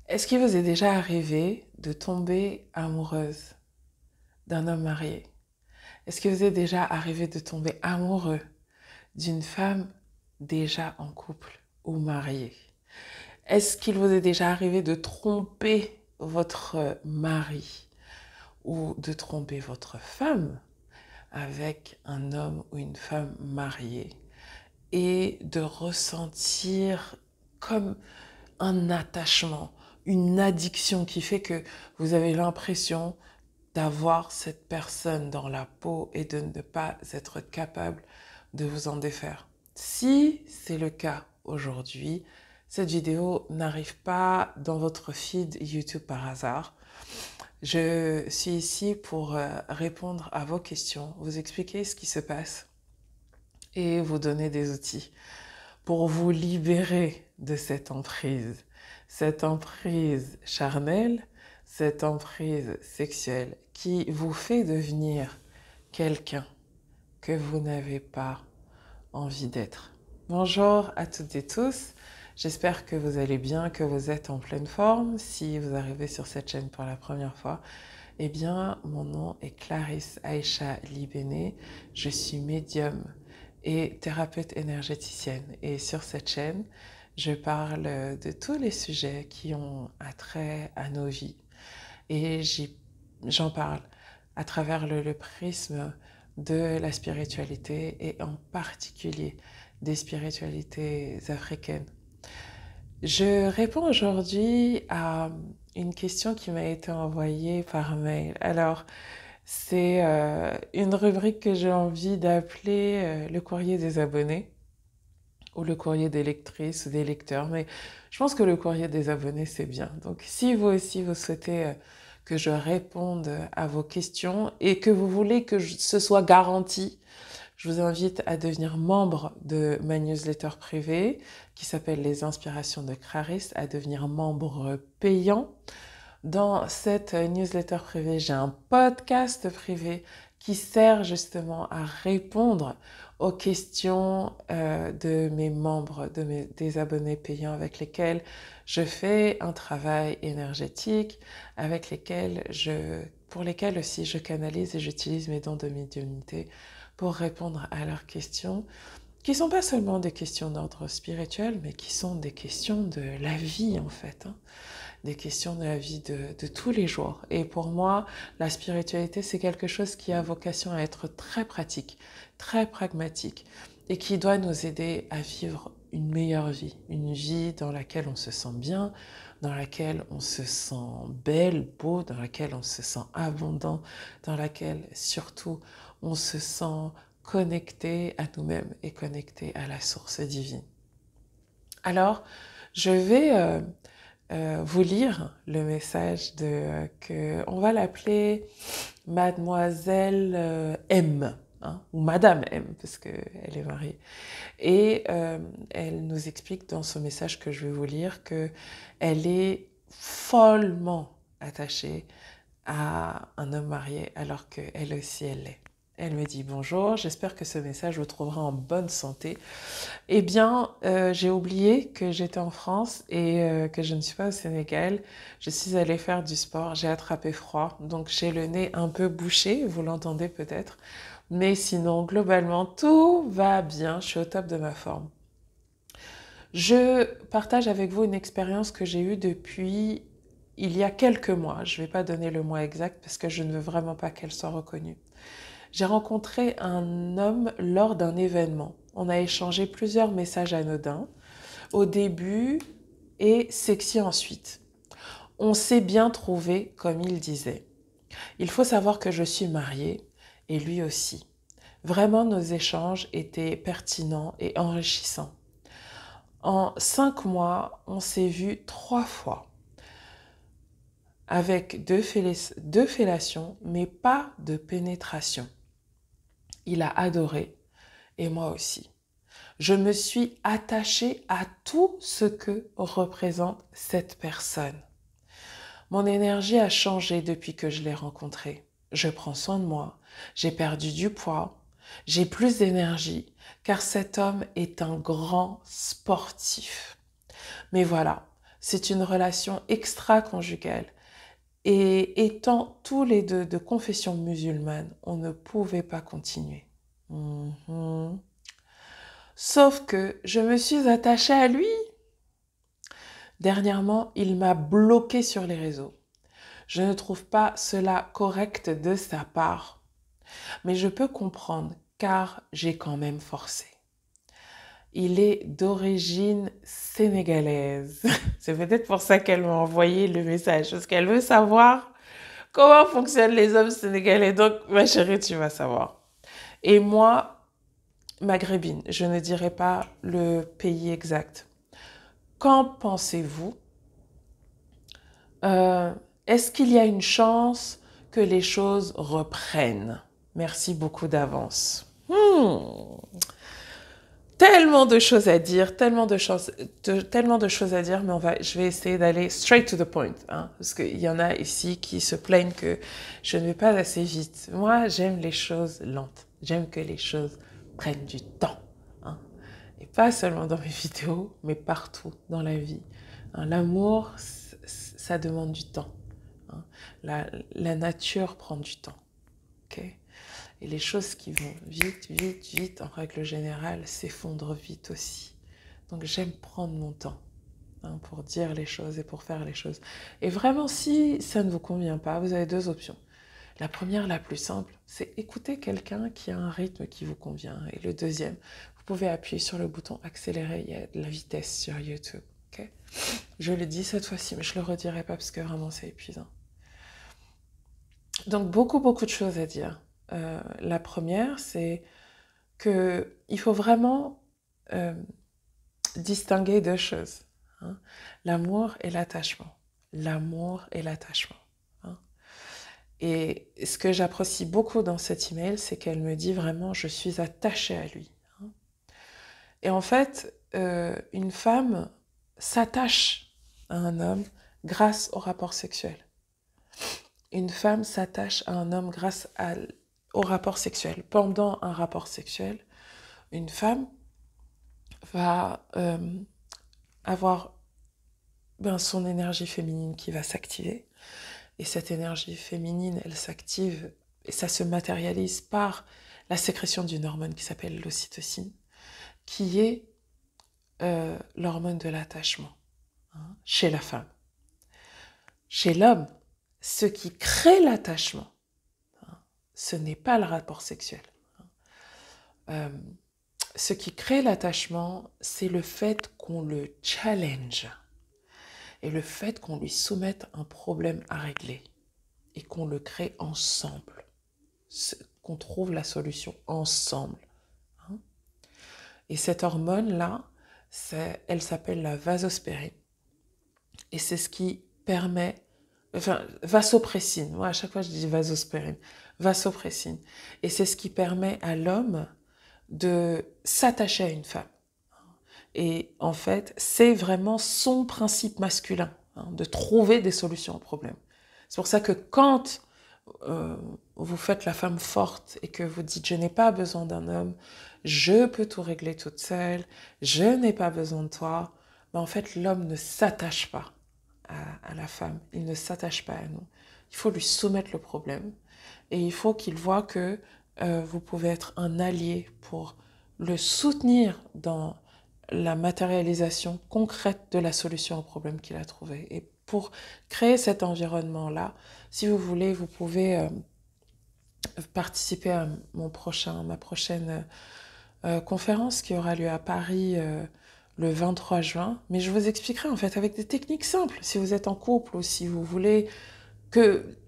Est-ce qu'il vous est déjà arrivé de tomber amoureuse d'un homme marié? Est-ce qu'il vous est déjà arrivé de tomber amoureux d'une femme déjà en couple ou mariée? Est-ce qu'il vous est déjà arrivé de tromper votre mari ou de tromper votre femme avec un homme ou une femme mariée et de ressentir comme un attachement, une addiction qui fait que vous avez l'impression d'avoir cette personne dans la peau et de ne pas être capable de vous en défaire? Si c'est le cas aujourd'hui, cette vidéo n'arrive pas dans votre feed YouTube par hasard. Je suis ici pour répondre à vos questions, vous expliquer ce qui se passe et vous donner des outils pour vous libérer de cette emprise charnelle, cette emprise sexuelle qui vous fait devenir quelqu'un que vous n'avez pas envie d'être. Bonjour à toutes et tous, j'espère que vous allez bien, que vous êtes en pleine forme. Si vous arrivez sur cette chaîne pour la première fois, eh bien, mon nom est Clarisse Aïcha Libéné, je suis médium et thérapeute énergéticienne. Et sur cette chaîne, je parle de tous les sujets qui ont attrait à nos vies. Et j'en parle à travers le prisme de la spiritualité et en particulier des spiritualités africaines. Je réponds aujourd'hui à une question qui m'a été envoyée par mail. Alors, c'est une rubrique que j'ai envie d'appeler le courrier des abonnés ou le courrier des lectrices ou des lecteurs, mais je pense que le courrier des abonnés, c'est bien. Donc, si vous aussi, vous souhaitez que je réponde à vos questions et que vous voulez que ce soit garanti, je vous invite à devenir membre de ma newsletter privée qui s'appelle Les Inspirations de Clarisse, à devenir membre payant. Dans cette newsletter privée, j'ai un podcast privé qui sert justement à répondre aux questions de mes membres, des abonnés payants avec lesquels je fais un travail énergétique, pour lesquels aussi je canalise et j'utilise mes dons de médiumnité pour répondre à leurs questions, qui ne sont pas seulement des questions d'ordre spirituel, mais qui sont des questions de la vie en fait, hein, des questions de la vie de tous les jours. Et pour moi, la spiritualité, c'est quelque chose qui a vocation à être très pratique, très pragmatique, et qui doit nous aider à vivre une meilleure vie, une vie dans laquelle on se sent bien, dans laquelle on se sent belle, beau, dans laquelle on se sent abondant, dans laquelle surtout on se sent connecté à nous-mêmes et connecté à la source divine. Alors, je vais vous lire le message que on va l'appeler Mademoiselle M, hein, ou Madame M, parce qu'elle est mariée. Et elle nous explique dans ce message que je vais vous lire que elle est follement attachée à un homme marié alors qu'elle aussi elle l'est. Elle me dit bonjour, j'espère que ce message vous trouvera en bonne santé. Eh bien, j'ai oublié que j'étais en France et que je ne suis pas au Sénégal. Je suis allée faire du sport, j'ai attrapé froid, donc j'ai le nez un peu bouché, vous l'entendez peut-être. Mais sinon, globalement, tout va bien, je suis au top de ma forme. Je partage avec vous une expérience que j'ai eue depuis il y a quelques mois. Je ne vais pas donner le mois exact parce que je ne veux vraiment pas qu'elle soit reconnue. J'ai rencontré un homme lors d'un événement. On a échangé plusieurs messages anodins au début et sexy ensuite. On s'est bien trouvé, comme il disait. Il faut savoir que je suis mariée et lui aussi. Vraiment, nos échanges étaient pertinents et enrichissants. En 5 mois, on s'est vu 3 fois avec deux fellations, mais pas de pénétration. Il a adoré et moi aussi. Je me suis attachée à tout ce que représente cette personne. Mon énergie a changé depuis que je l'ai rencontré. Je prends soin de moi, j'ai perdu du poids, j'ai plus d'énergie, car cet homme est un grand sportif. Mais voilà, C'est une relation extra-conjugale. Et étant tous les deux de confession musulmane, on ne pouvait pas continuer. Mhm. Sauf que je me suis attachée à lui. Dernièrement, il m'a bloqué sur les réseaux. Je ne trouve pas cela correct de sa part. Mais je peux comprendre car j'ai quand même forcé. Il est d'origine sénégalaise. C'est peut-être pour ça qu'elle m'a envoyé le message, parce qu'elle veut savoir comment fonctionnent les hommes sénégalais. Donc, ma chérie, tu vas savoir. Et moi, maghrébine, je ne dirai pas le pays exact. Qu'en pensez-vous? Est-ce qu'il y a une chance que les choses reprennent? Merci beaucoup d'avance. Tellement de choses à dire, tellement de choses à dire, mais je vais essayer d'aller straight to the point, hein, parce qu'il y en a ici qui se plaignent que je ne vais pas assez vite. Moi, j'aime les choses lentes. J'aime que les choses prennent du temps, hein, et pas seulement dans mes vidéos, mais partout dans la vie. Hein, l'amour, ça demande du temps. Hein. La nature prend du temps. Okay? Et les choses qui vont vite, vite, vite, en règle générale, s'effondrent vite aussi. Donc j'aime prendre mon temps, hein, pour dire les choses et pour faire les choses. Et vraiment, si ça ne vous convient pas, vous avez deux options. La première, la plus simple, c'est écouter quelqu'un qui a un rythme qui vous convient. Et le deuxième, vous pouvez appuyer sur le bouton accélérer, il y a de la vitesse sur YouTube. Okay? Je le dis cette fois-ci, mais je ne le redirai pas parce que vraiment c'est épuisant. Donc beaucoup, beaucoup de choses à dire. La première, c'est qu'il faut vraiment distinguer deux choses. Hein. L'amour et l'attachement. L'amour et l'attachement. Hein. Et ce que j'apprécie beaucoup dans cet email, c'est qu'elle me dit vraiment, je suis attachée à lui. Hein. Et en fait, une femme s'attache à un homme grâce au rapport sexuel. Une femme s'attache à un homme grâce au rapport sexuel. Pendant un rapport sexuel, une femme va avoir son énergie féminine qui va s'activer. Et cette énergie féminine, elle s'active et ça se matérialise par la sécrétion d'une hormone qui s'appelle l'ocytocine, qui est l'hormone de l'attachement, hein, chez la femme. Chez l'homme, ce qui crée l'attachement, hein, ce n'est pas le rapport sexuel. Ce qui crée l'attachement, c'est le fait qu'on le challenge et le fait qu'on lui soumette un problème à régler et qu'on le crée ensemble, qu'on trouve la solution ensemble. Hein. Et cette hormone-là, elle s'appelle la vasospérine. Et c'est ce qui permet, vasopressine, moi à chaque fois je dis vasospérine, vasopressine. Et c'est ce qui permet à l'homme de s'attacher à une femme. Et en fait, c'est vraiment son principe masculin, hein, de trouver des solutions aux problèmes. C'est pour ça que quand vous faites la femme forte et que vous dites « je n'ai pas besoin d'un homme, je peux tout régler toute seule, je n'ai pas besoin de toi », en fait, l'homme ne s'attache pas à la femme, il ne s'attache pas à nous. Il faut lui soumettre le problème et il faut qu'il voit que vous pouvez être un allié pour le soutenir dans la matérialisation concrète de la solution au problème qu'il a trouvé. Et pour créer cet environnement-là, si vous voulez, vous pouvez participer à ma prochaine conférence qui aura lieu à Paris le 23 juin. Mais je vous expliquerai en fait avec des techniques simples, si vous êtes en couple ou si vous voulez que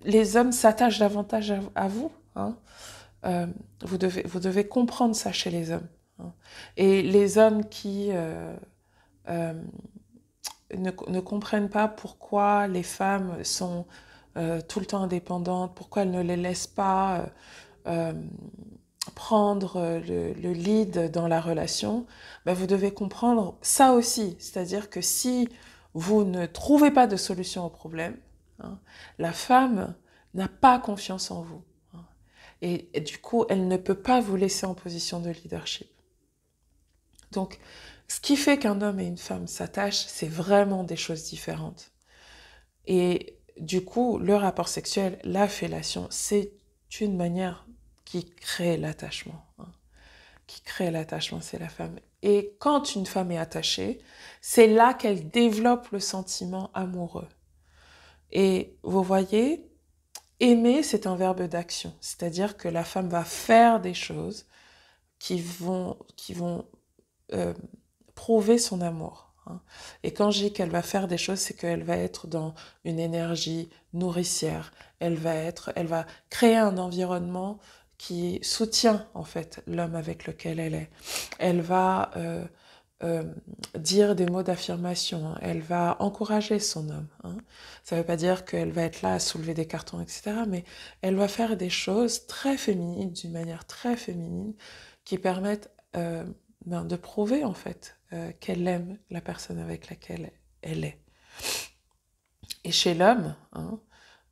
les hommes s'attachent davantage à vous. Hein, vous devez comprendre ça chez les hommes. Hein. Et les hommes qui ne comprennent pas pourquoi les femmes sont tout le temps indépendantes, pourquoi elles ne les laissent pas prendre le lead dans la relation, vous devez comprendre ça aussi. C'est-à-dire que si vous ne trouvez pas de solution au problème, hein, la femme n'a pas confiance en vous. Hein, et du coup, elle ne peut pas vous laisser en position de leadership. Donc, Ce qui fait qu'un homme et une femme s'attachent, c'est vraiment des choses différentes. Et du coup, le rapport sexuel, la fellation, c'est une manière qui crée l'attachement. Qui crée l'attachement, c'est la femme. Et quand une femme est attachée, c'est là qu'elle développe le sentiment amoureux. Et vous voyez, aimer, c'est un verbe d'action. C'est-à-dire que la femme va faire des choses qui vont prouver son amour. Et quand je dis qu'elle va faire des choses, c'est qu'elle va être dans une énergie nourricière. Elle va créer un environnement qui soutient en fait l'homme avec lequel elle est. Elle va dire des mots d'affirmation. Elle va encourager son homme. Ça ne veut pas dire qu'elle va être là à soulever des cartons, etc. Mais elle va faire des choses très féminines, d'une manière très féminine, qui permettent de prouver en fait qu'elle aime la personne avec laquelle elle est. Et chez l'homme,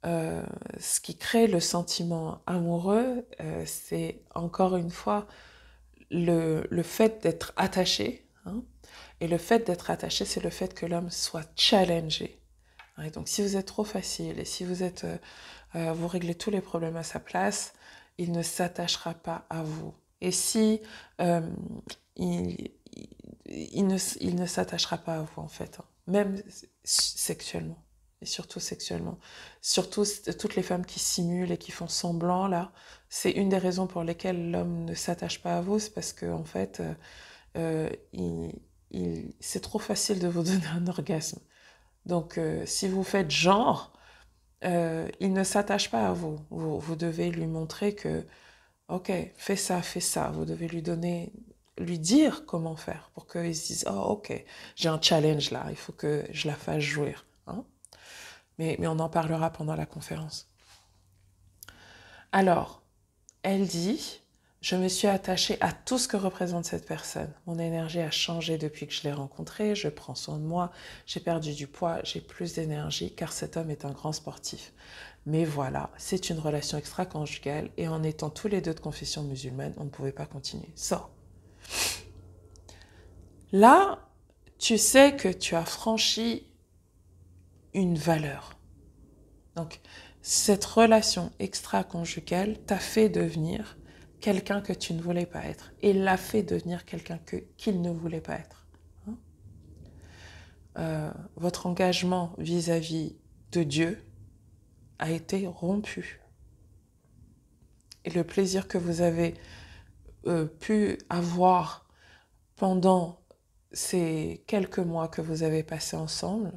ce qui crée le sentiment amoureux, c'est encore une fois le fait d'être attaché. Et le fait d'être attaché, c'est le fait que l'homme soit challengé. Et donc si vous êtes trop facile et si vous réglez tous les problèmes à sa place, il ne s'attachera pas à vous. Et si il ne s'attachera pas à vous en fait, même sexuellement, et surtout sexuellement. Surtout toutes les femmes qui simulent et qui font semblant là, c'est une des raisons pour lesquelles l'homme ne s'attache pas à vous, c'est parce que en fait, c'est trop facile de vous donner un orgasme. Donc si vous faites genre, il ne s'attache pas à vous. Vous devez lui montrer que ok, fais ça, fais ça. Vous devez lui dire comment faire pour qu'il se dise, oh ok, j'ai un challenge là, il faut que je la fasse jouir. Mais on en parlera pendant la conférence. Alors, elle dit, je me suis attachée à tout ce que représente cette personne. Mon énergie a changé depuis que je l'ai rencontré, je prends soin de moi, j'ai perdu du poids, j'ai plus d'énergie car cet homme est un grand sportif. Mais voilà, c'est une relation extra-conjugale et en étant tous les deux de confession musulmane, on ne pouvait pas continuer. Là, tu sais que tu as franchi une valeur. Donc, cette relation extra-conjugale t'a fait devenir quelqu'un que tu ne voulais pas être et l'a fait devenir quelqu'un qu'il ne voulait pas être. Votre engagement vis-à-vis de Dieu a été rompu. Et le plaisir que vous avez pu avoir pendant ces quelques mois que vous avez passés ensemble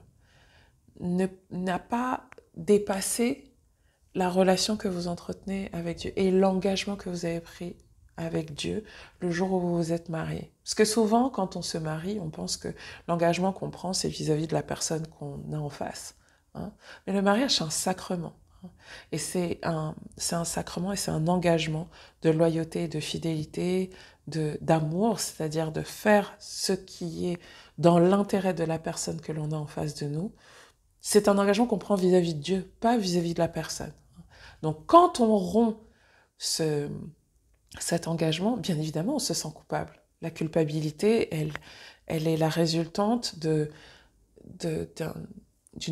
n'a pas dépassé la relation que vous entretenez avec Dieu et l'engagement que vous avez pris avec Dieu le jour où vous vous êtes mariés. Parce que souvent, quand on se marie, on pense que l'engagement qu'on prend, c'est vis-à-vis de la personne qu'on a en face. Mais le mariage, c'est un sacrement. Et c'est un sacrement et c'est un engagement de loyauté, de fidélité, d'amour, c'est-à-dire de faire ce qui est dans l'intérêt de la personne que l'on a en face de nous. C'est un engagement qu'on prend vis-à-vis de Dieu, pas vis-à-vis de la personne. Donc quand on rompt cet engagement, bien évidemment, on se sent coupable. La culpabilité, elle est la résultante d'une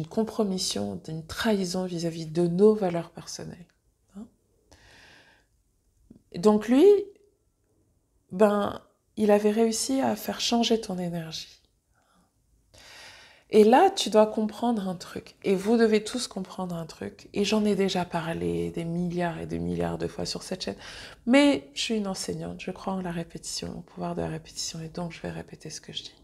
compromission, d'une trahison vis-à-vis de nos valeurs personnelles. Donc lui, il avait réussi à faire changer ton énergie. Et là, tu dois comprendre un truc. Et vous devez tous comprendre un truc. Et j'en ai déjà parlé des milliards et des milliards de fois sur cette chaîne. Mais je suis une enseignante. Je crois en la répétition, au pouvoir de la répétition. Et donc, je vais répéter ce que je dis.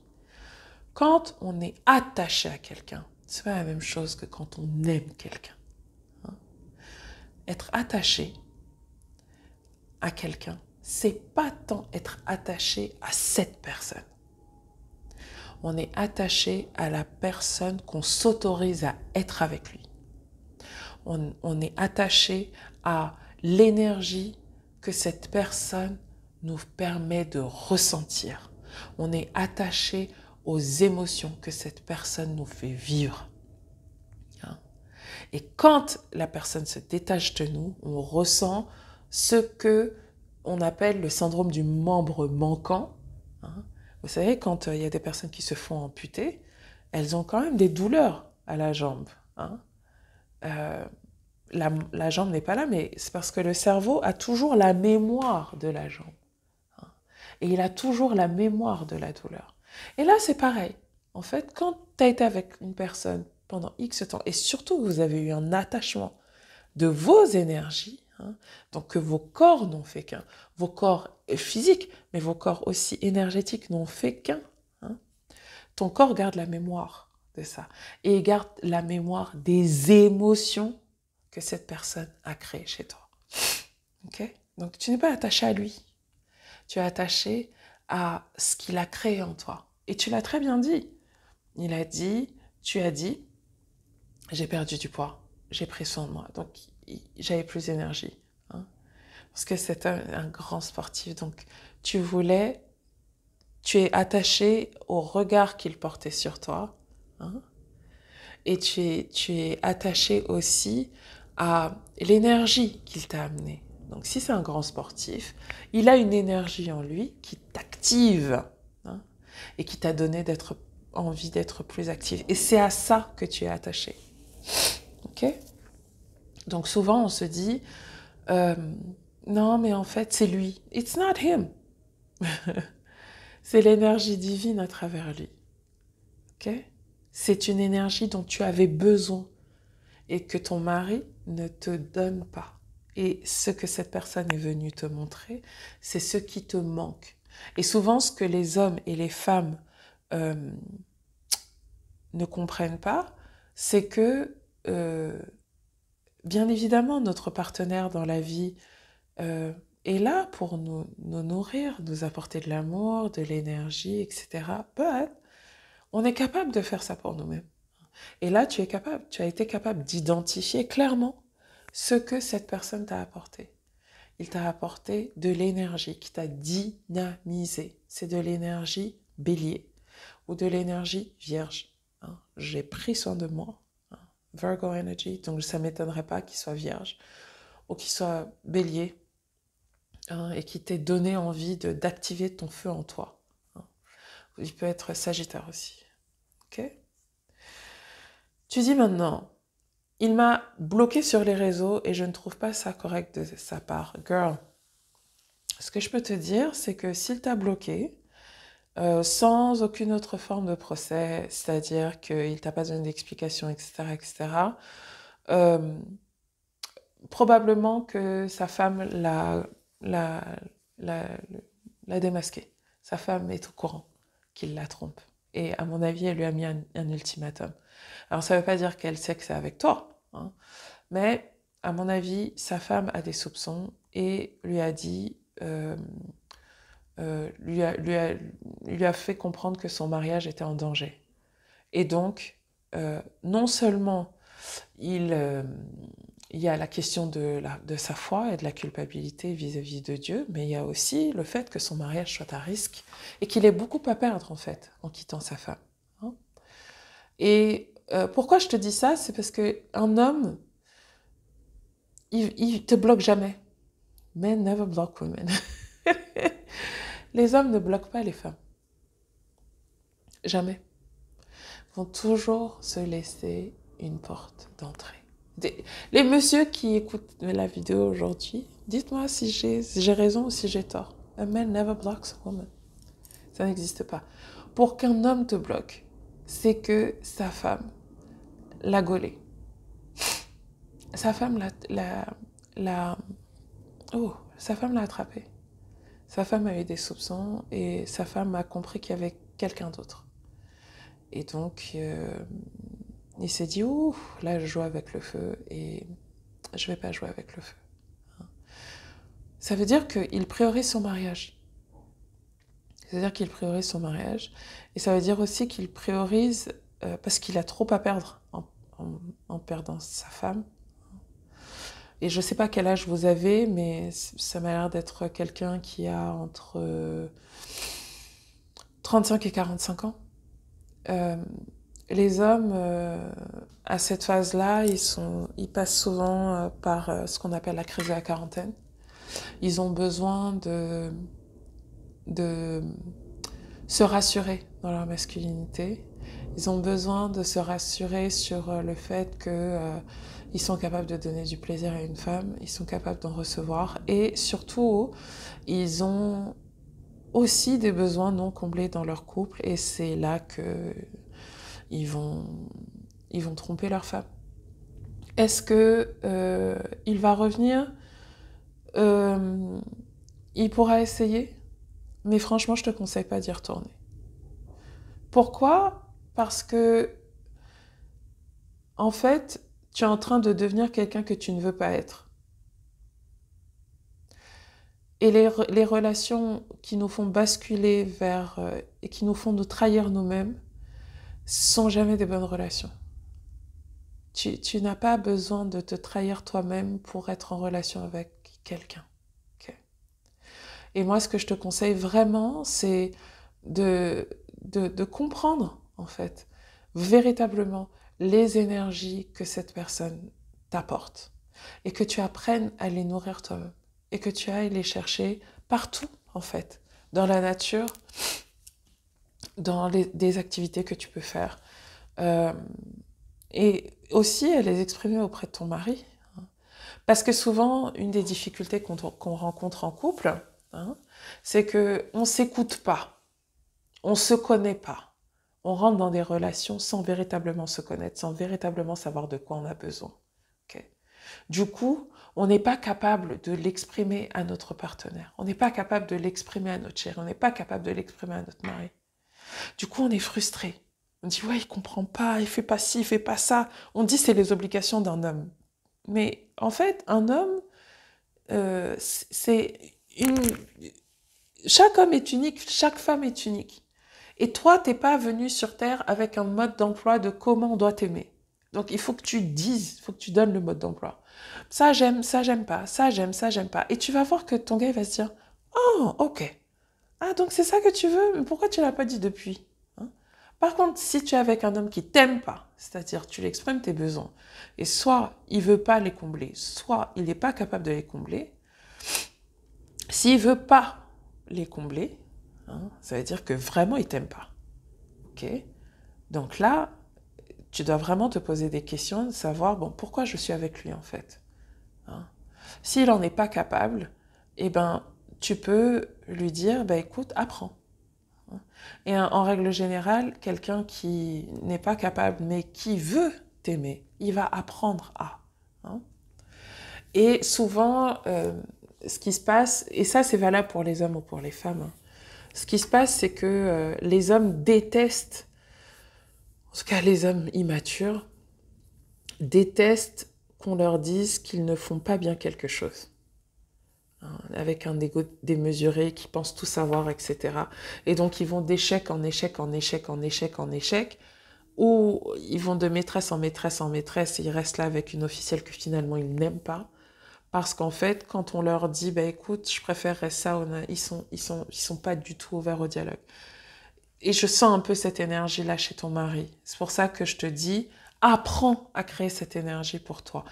Quand on est attaché à quelqu'un, c'est pas la même chose que quand on aime quelqu'un. Être attaché à quelqu'un, c'est pas tant être attaché à cette personne. On est attaché à la personne qu'on s'autorise à être avec lui. On est attaché à l'énergie que cette personne nous permet de ressentir. On est attaché aux émotions que cette personne nous fait vivre. Et quand la personne se détache de nous, on ressent ce que on appelle le syndrome du membre manquant. Vous savez, quand il y a des personnes qui se font amputer, elles ont quand même des douleurs à la jambe. Hein. La jambe n'est pas là, mais c'est parce que le cerveau a toujours la mémoire de la jambe. Hein. Et il a toujours la mémoire de la douleur. Et là, c'est pareil. En fait, quand tu as été avec une personne pendant X temps, et surtout vous avez eu un attachement de vos énergies, hein, donc que vos corps n'ont fait qu'un, vos corps physiques, mais vos corps aussi énergétiques n'ont fait qu'un, hein, ton corps garde la mémoire de ça. Et il garde la mémoire des émotions que cette personne a créées chez toi. Okay? Donc tu n'es pas attaché à lui. Tu es attaché à ce qu'il a créé en toi. Et tu l'as très bien dit. Tu as dit, j'ai perdu du poids, j'ai pris soin de moi, donc j'avais plus d'énergie. Hein? Parce que c'est un grand sportif, donc tu es attaché au regard qu'il portait sur toi, hein? Et tu es attaché aussi à l'énergie qu'il t'a amenée. Donc si c'est un grand sportif, il a une énergie en lui qui t'active, hein, et qui t'a donné envie d'être plus active. Et c'est à ça que tu es attaché. Ok? Donc souvent on se dit, non mais en fait c'est lui. It's not him. C'est l'énergie divine à travers lui. Ok? C'est une énergie dont tu avais besoin et que ton mari ne te donne pas. Et ce que cette personne est venue te montrer, c'est ce qui te manque. Et souvent, ce que les hommes et les femmes ne comprennent pas, c'est que, bien évidemment, notre partenaire dans la vie est là pour nous nourrir, nous apporter de l'amour, de l'énergie, etc. But on est capable de faire ça pour nous-mêmes. Et là, tu as été capable d'identifier clairement ce que cette personne t'a apporté. Il t'a apporté de l'énergie qui t'a dynamisé. C'est de l'énergie bélier ou de l'énergie vierge. Hein. J'ai pris soin de moi. Hein. Virgo energy, donc ça ne m'étonnerait pas qu'il soit vierge ou qu'il soit bélier, hein, et qui t'ait donné envie d'activer ton feu en toi. Hein. Il peut être sagittaire aussi. Ok ? Tu dis maintenant, il m'a bloqué sur les réseaux et je ne trouve pas ça correct de sa part. Girl, ce que je peux te dire, c'est que s'il t'a bloqué, sans aucune autre forme de procès, c'est-à-dire qu'il t'a pas donné d'explication, etc., etc., probablement que sa femme l'a, l'a, l'a démasqué. Sa femme est au courant qu'il la trompe. Et à mon avis, elle lui a mis un ultimatum. Alors ça ne veut pas dire qu'elle sait que c'est avec toi, hein, mais à mon avis, sa femme a des soupçons et lui a dit, lui a fait comprendre que son mariage était en danger. Et donc, non seulement il y a la question de sa foi et de la culpabilité vis-à-vis de Dieu, mais il y a aussi le fait que son mariage soit à risque et qu'il ait beaucoup à perdre en fait en quittant sa femme. Hein. Et pourquoi je te dis ça? C'est parce qu'un homme, il te bloque jamais. Men never block women. Les hommes ne bloquent pas les femmes. Jamais. Ils vont toujours se laisser une porte d'entrée. Les messieurs qui écoutent la vidéo aujourd'hui, dites-moi si j'ai raison ou si j'ai tort. A man never blocks a woman. Ça n'existe pas. Pour qu'un homme te bloque, c'est que sa femme l'a gaulé. Sa femme sa femme l'a attrapé. Sa femme a eu des soupçons et sa femme a compris qu'il y avait quelqu'un d'autre. Et donc, il s'est dit, ouh, là je joue avec le feu et je vais pas jouer avec le feu. Ça veut dire qu'il priorise son mariage. C'est-à-dire qu'il priorise son mariage. Et ça veut dire aussi qu'il priorise, parce qu'il a trop à perdre en perdant sa femme. Et je ne sais pas quel âge vous avez, mais ça m'a l'air d'être quelqu'un qui a entre 35 et 45 ans. Les hommes, à cette phase-là, ils passent souvent par ce qu'on appelle la crise de la quarantaine. Ils ont besoin de se rassurer dans leur masculinité. Ils ont besoin de se rassurer sur le fait que ils sont capables de donner du plaisir à une femme, ils sont capables d'en recevoir et surtout, ils ont aussi des besoins non comblés dans leur couple et c'est là que ils vont, ils vont tromper leur femme. Est-ce que il va revenir? Il pourra essayer, mais franchement, je te conseille pas d'y retourner. Pourquoi? Parce que, en fait, tu es en train de devenir quelqu'un que tu ne veux pas être. Et les relations qui nous font basculer vers et qui nous font nous trahir nous-mêmes sont jamais des bonnes relations. Tu n'as pas besoin de te trahir toi-même pour être en relation avec quelqu'un. Okay? Et moi, ce que je te conseille vraiment, c'est de comprendre, en fait, véritablement les énergies que cette personne t'apporte et que tu apprennes à les nourrir toi-même et que tu ailles les chercher partout, en fait, dans la nature, dans des activités que tu peux faire. Et aussi à les exprimer auprès de ton mari. Parce que souvent, une des difficultés qu'on rencontre en couple, c'est qu'on ne s'écoute pas, on ne se connaît pas. On rentre dans des relations sans véritablement se connaître, sans véritablement savoir de quoi on a besoin. Okay? Du coup, on n'est pas capable de l'exprimer à notre partenaire. On n'est pas capable de l'exprimer à notre chéri. On n'est pas capable de l'exprimer à notre mari. Du coup, on est frustré. On dit, ouais, il comprend pas, il fait pas ci, il fait pas ça. On dit, c'est les obligations d'un homme. Mais en fait, un homme, c'est une... Chaque homme est unique, chaque femme est unique. Et toi, t'es pas venu sur Terre avec un mode d'emploi de comment on doit t'aimer. Donc, il faut que tu dises, il faut que tu donnes le mode d'emploi. Ça, j'aime pas, ça, j'aime pas. Et tu vas voir que ton gars, il va se dire, oh, ok. Ah, donc c'est ça que tu veux, mais pourquoi tu l'as pas dit depuis? Par contre, si tu es avec un homme qui t'aime pas, c'est-à-dire tu lui exprimes tes besoins, et soit il veut pas les combler, soit il n'est pas capable de les combler, s'il veut pas les combler, ça veut dire que vraiment il t'aime pas. Ok? Donc là, tu dois vraiment te poser des questions, de savoir, bon, pourquoi je suis avec lui en fait? S'il en est pas capable, eh ben, tu peux lui dire, bah écoute, apprends. Et en règle générale, quelqu'un qui n'est pas capable, mais qui veut t'aimer, il va apprendre à. Et souvent, ce qui se passe, et ça c'est valable pour les hommes ou pour les femmes, ce qui se passe, c'est que les hommes détestent, en tout cas les hommes immatures, détestent qu'on leur dise qu'ils ne font pas bien quelque chose. Avec un ego démesuré, qui pense tout savoir, etc. Et donc ils vont d'échec en échec, en échec, en échec, en échec, ou ils vont de maîtresse en maîtresse en maîtresse, et ils restent là avec une officielle que finalement ils n'aiment pas, parce qu'en fait, quand on leur dit, bah écoute, je préférerais ça, ils sont pas du tout ouverts au dialogue. Et je sens un peu cette énergie-là chez ton mari. C'est pour ça que je te dis, apprends à créer cette énergie pour toi.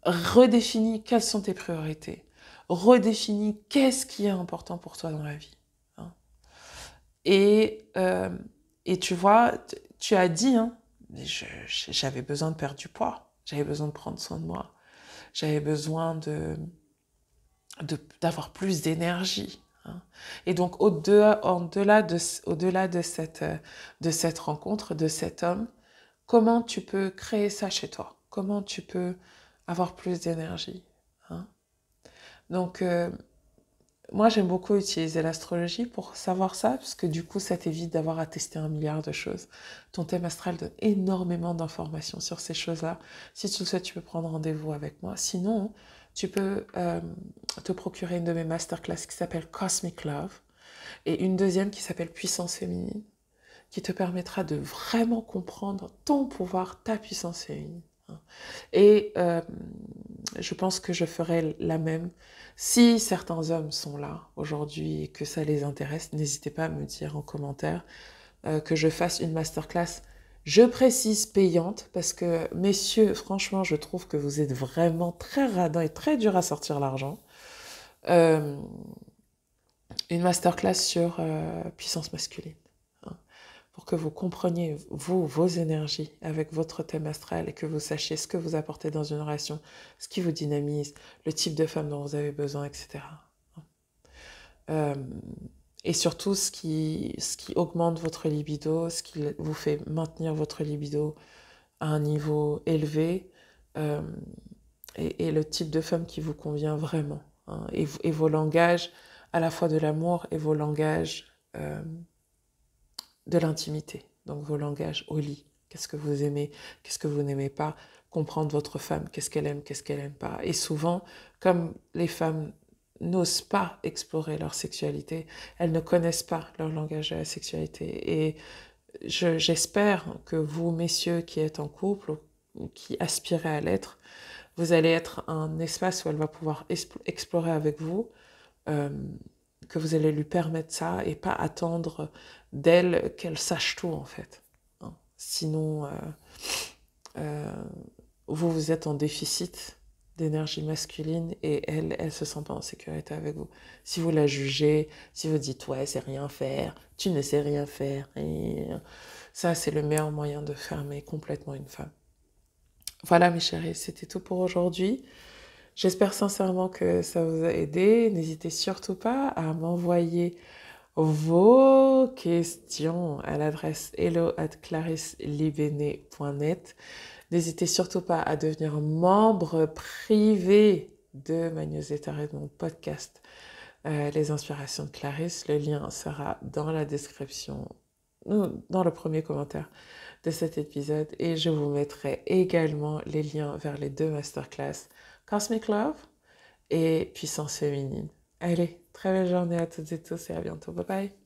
Redéfinis quelles sont tes priorités. Redéfinis qu'est-ce qui est important pour toi dans la vie. Et tu vois, tu as dit, j'avais besoin de perdre du poids, j'avais besoin de prendre soin de moi, j'avais besoin d'avoir plus d'énergie. Et donc, au-delà de cette rencontre, de cet homme, comment tu peux créer ça chez toi? Comment tu peux avoir plus d'énergie? Donc, moi, j'aime beaucoup utiliser l'astrologie pour savoir ça, parce que du coup, ça t'évite d'avoir à tester 1 milliard de choses. Ton thème astral donne énormément d'informations sur ces choses-là. Si tu le souhaites, tu peux prendre rendez-vous avec moi. Sinon, tu peux te procurer une de mes masterclass qui s'appelle Cosmic Love et une deuxième qui s'appelle Puissance féminine, qui te permettra de vraiment comprendre ton pouvoir, ta puissance féminine. Et je pense que je ferai la même. Si certains hommes sont là aujourd'hui et que ça les intéresse, n'hésitez pas à me dire en commentaire que je fasse une masterclass. Je précise payante parce que, messieurs, franchement, je trouve que vous êtes vraiment très radins et très durs à sortir l'argent. Une masterclass sur puissance masculine. pour que vous compreniez, vous, vos énergies avec votre thème astral et que vous sachiez ce que vous apportez dans une relation, ce qui vous dynamise, le type de femme dont vous avez besoin, etc. Et surtout, ce qui augmente votre libido, ce qui vous fait maintenir votre libido à un niveau élevé, et le type de femme qui vous convient vraiment. Hein, et vos langages, à la fois de l'amour et vos langages de l'intimité. Donc vos langages au lit. Qu'est-ce que vous aimez, qu'est-ce que vous n'aimez pas. Comprendre votre femme, qu'est-ce qu'elle aime, qu'est-ce qu'elle n'aime pas. Et souvent, comme les femmes n'osent pas explorer leur sexualité, elles ne connaissent pas leur langage de la sexualité. Et j'espère que vous, messieurs qui êtes en couple ou qui aspirez à l'être, vous allez être un espace où elle va pouvoir explorer avec vous, que vous allez lui permettre ça et pas attendre d'elle qu'elle sache tout en fait. Hein. Sinon, vous êtes en déficit d'énergie masculine et elle se sent pas en sécurité avec vous. Si vous la jugez, si vous dites ouais, c'est rien faire, tu ne sais rien faire, et ça c'est le meilleur moyen de fermer complètement une femme. Voilà mes chéris, c'était tout pour aujourd'hui. J'espère sincèrement que ça vous a aidé. N'hésitez surtout pas à m'envoyer vos questions à l'adresse hello@clarisselibenet.net. N'hésitez surtout pas à devenir membre privé de ma newsletter et de mon podcast Les Inspirations de Clarisse. Le lien sera dans la description, dans le premier commentaire de cet épisode, et je vous mettrai également les liens vers les 2 masterclass Cosmic Love et Puissance féminine. Allez, très belle journée à toutes et tous et à bientôt. Bye bye.